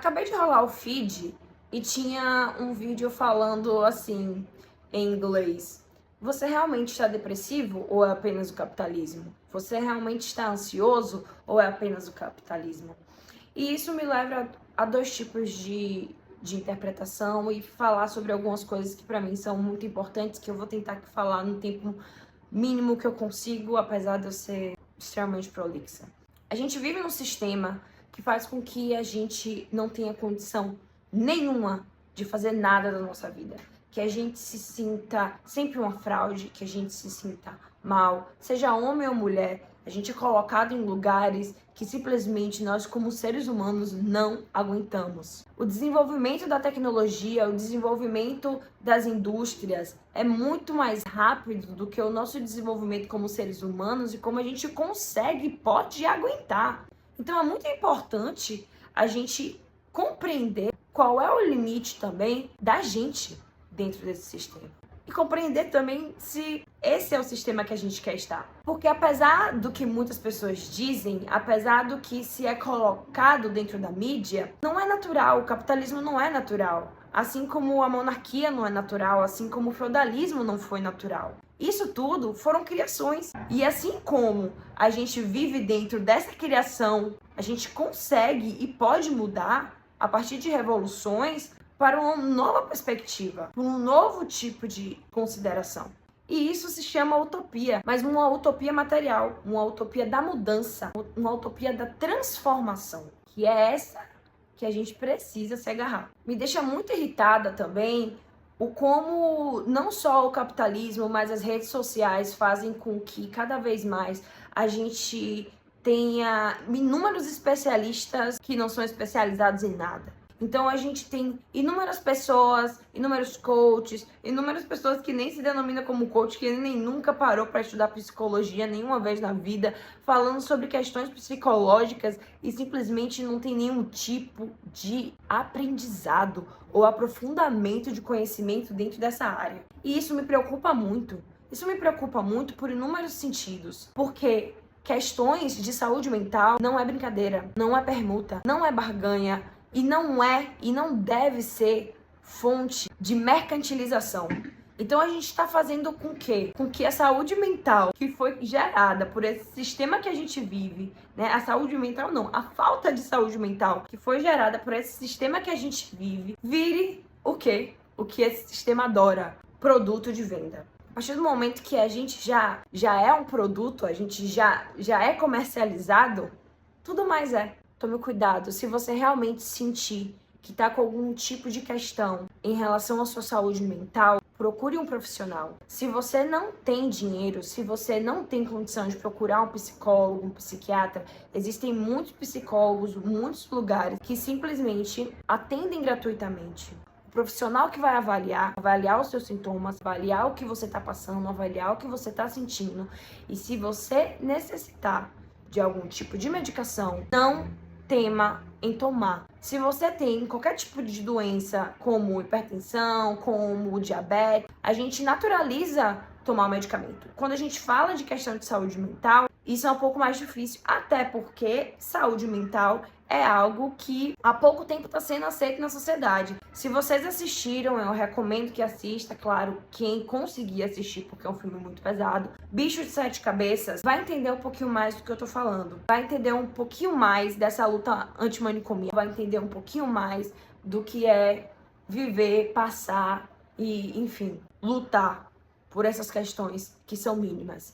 Acabei de rolar o feed e tinha um vídeo falando assim, em inglês. Você realmente está depressivo ou é apenas o capitalismo? Você realmente está ansioso ou é apenas o capitalismo? E isso me leva a dois tipos de interpretação e falar sobre algumas coisas que para mim são muito importantes, que eu vou tentar falar no tempo mínimo que eu consigo, apesar de eu ser extremamente prolixa. A gente vive num sistema que faz com que a gente não tenha condição nenhuma de fazer nada da nossa vida. Que a gente se sinta sempre uma fraude, que a gente se sinta mal, seja homem ou mulher. A gente é colocado em lugares que simplesmente nós, como seres humanos, não aguentamos. O desenvolvimento da tecnologia, o desenvolvimento das indústrias é muito mais rápido do que o nosso desenvolvimento como seres humanos e como a gente consegue e pode aguentar. Então é muito importante a gente compreender qual é o limite também da gente dentro desse sistema. E compreender também se esse é o sistema que a gente quer estar. Porque apesar do que muitas pessoas dizem, apesar do que se é colocado dentro da mídia, não é natural, o capitalismo não é natural. Assim como a monarquia não é natural, assim como o feudalismo não foi natural. Isso tudo foram criações. E assim como a gente vive dentro dessa criação, a gente consegue e pode mudar a partir de revoluções para uma nova perspectiva, um novo tipo de consideração. E isso se chama utopia, mas uma utopia material, uma utopia da mudança, uma utopia da transformação, que é essa que a gente precisa se agarrar. Me deixa muito irritada também o como não só o capitalismo, mas as redes sociais fazem com que cada vez mais a gente tenha inúmeros especialistas que não são especializados em nada. Então a gente tem inúmeras pessoas, inúmeros coaches, inúmeras pessoas que nem se denominam como coach, que nem nunca parou para estudar psicologia nenhuma vez na vida, falando sobre questões psicológicas e simplesmente não tem nenhum tipo de aprendizado ou aprofundamento de conhecimento dentro dessa área. E isso me preocupa muito. Isso me preocupa muito por inúmeros sentidos, porque questões de saúde mental não é brincadeira, não é permuta, não é barganha, e não é e não deve ser fonte de mercantilização. Então a gente está fazendo com que? Com que a saúde mental que foi gerada por esse sistema que a gente vive, né? A saúde mental não, a falta de saúde mental que foi gerada por esse sistema que a gente vive, vire o quê? O que esse sistema adora, produto de venda. A partir do momento que a gente já é um produto, a gente já é comercializado, tudo mais é. Tome cuidado, se você realmente sentir que está com algum tipo de questão em relação à sua saúde mental, procure um profissional. Se você não tem dinheiro, se você não tem condição de procurar um psicólogo, um psiquiatra, existem muitos psicólogos, muitos lugares que simplesmente atendem gratuitamente. O profissional que vai avaliar os seus sintomas, avaliar o que você está passando, avaliar o que você está sentindo. E se você necessitar de algum tipo de medicação, não tema em tomar. Se você tem qualquer tipo de doença, como hipertensão, como diabetes, a gente naturaliza tomar o medicamento. Quando a gente fala de questão de saúde mental, isso é um pouco mais difícil, até porque saúde mental é algo que há pouco tempo está sendo aceito na sociedade. Se vocês assistiram, eu recomendo que assista, claro, quem conseguir assistir, porque é um filme muito pesado. Bicho de Sete Cabeças vai entender um pouquinho mais do que eu tô falando. Vai entender um pouquinho mais dessa luta antimanicomial. Vai entender um pouquinho mais do que é viver, passar e, enfim, lutar por essas questões que são mínimas.